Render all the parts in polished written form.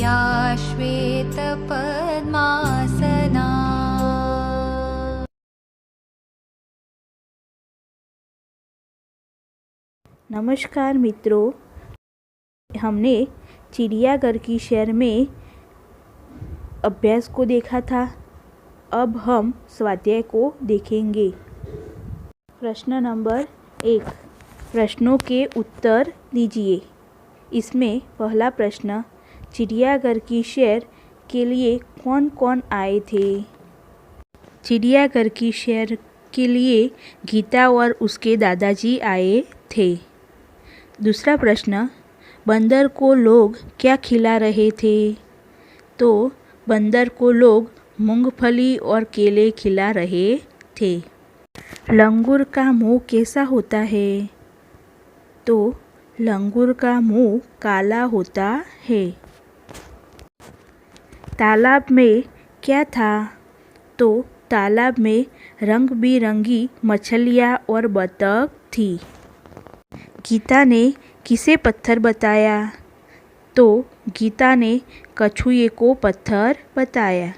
या श्वेतपद्मासना। नमस्कार मित्रों, हमने चिड़ियाघर की शहर में अभ्यास को देखा था। अब हम स्वाध्याय को देखेंगे। प्रश्न नंबर 1, प्रश्नों के उत्तर दीजिए। इसमें पहला प्रश्न, चिड़ियाघर की सैर के लिए कौन कौन आए थे? चिड़ियाघर की सैर के लिए गीता और उसके दादाजी आए थे। दूसरा प्रश्न, बंदर को लोग क्या खिला रहे थे? तो बंदर को लोग मूंगफली और केले खिला रहे थे। लंगूर का मुंह कैसा होता है? तो लंगूर का मुंह काला होता है। तालाब में क्या था? तो तालाब में रंग बिरंगी मछलियाँ और बतख थी। गीता ने किसे पत्थर बताया? तो गीता ने कछुए को पत्थर बताया।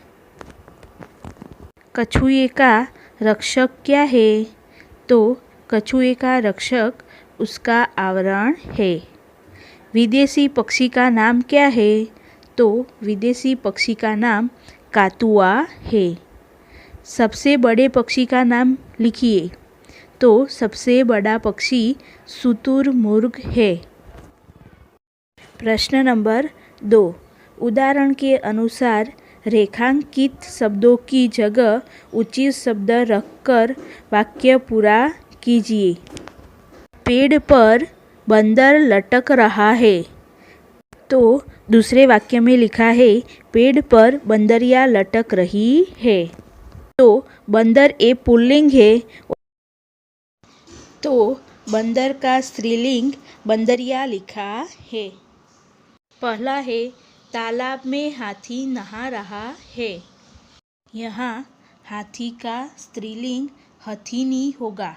कछुए का रक्षक क्या है? तो कछुए का रक्षक उसका आवरण है। विदेशी पक्षी का नाम क्या है? तो विदेशी पक्षी का नाम कातुआ है। सबसे बड़े पक्षी का नाम लिखिए। तो सबसे बड़ा पक्षी शुतुरमुर्ग है। प्रश्न नंबर 2, उदाहरण के अनुसार रेखांकित शब्दों की जगह उचित शब्द रखकर वाक्य पूरा कीजिए। पेड़ पर बंदर लटक रहा है। तो दूसरे वाक्य में लिखा है, पेड़ पर बंदरिया लटक रही है। तो बंदर एक पुल्लिंग है। तो बंदर का स्त्रीलिंग बंदरिया लिखा है। पहला है, तालाब में हाथी नहा रहा है। यहाँ हाथी का स्त्रीलिंग हथिनी होगा।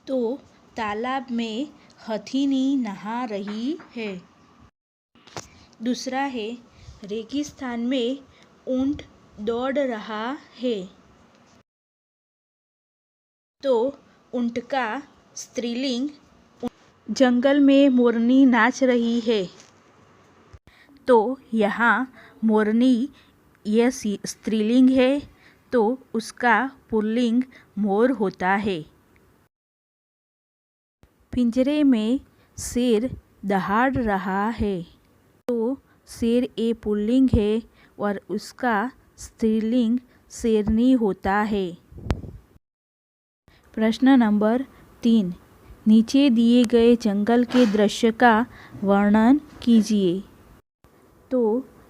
तो तालाब में हथिनी नहा रही है। दूसरा है, रेगिस्तान में ऊंट दौड़ रहा है। तो ऊंट का स्त्रीलिंग, जंगल में मोरनी नाच रही है। तो यहाँ मोरनी यह स्त्रीलिंग है, तो उसका पुल्लिंग मोर होता है। पिंजरे में शेर दहाड़ रहा है। तो शेर ए पुल्लिंग है और उसका स्त्रीलिंग शेरनी होता है। प्रश्न नंबर 3, नीचे दिए गए जंगल के दृश्य का वर्णन कीजिए। तो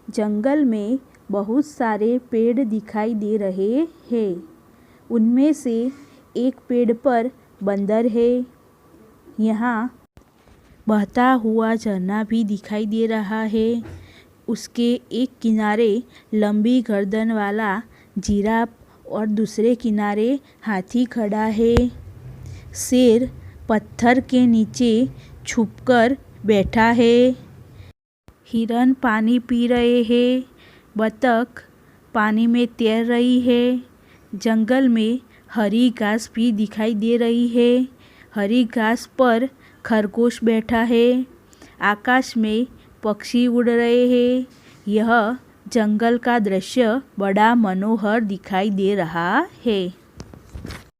जंगल में बहुत सारे पेड़ दिखाई दे रहे हैं। उनमें से एक पेड़ पर बंदर है। यहाँ बहता हुआ झरना भी दिखाई दे रहा है। उसके एक किनारे लंबी गर्दन वाला जिराफ और दूसरे किनारे हाथी खड़ा है। शेर पत्थर के नीचे छुपकर बैठा है। हिरन पानी पी रहे हैं। बतख पानी में तैर रही है। जंगल में हरी घास भी दिखाई दे रही है। हरी घास पर खरगोश बैठा है। आकाश में पक्षी उड़ रहे हैं। यह जंगल का दृश्य बड़ा मनोहर दिखाई दे रहा है।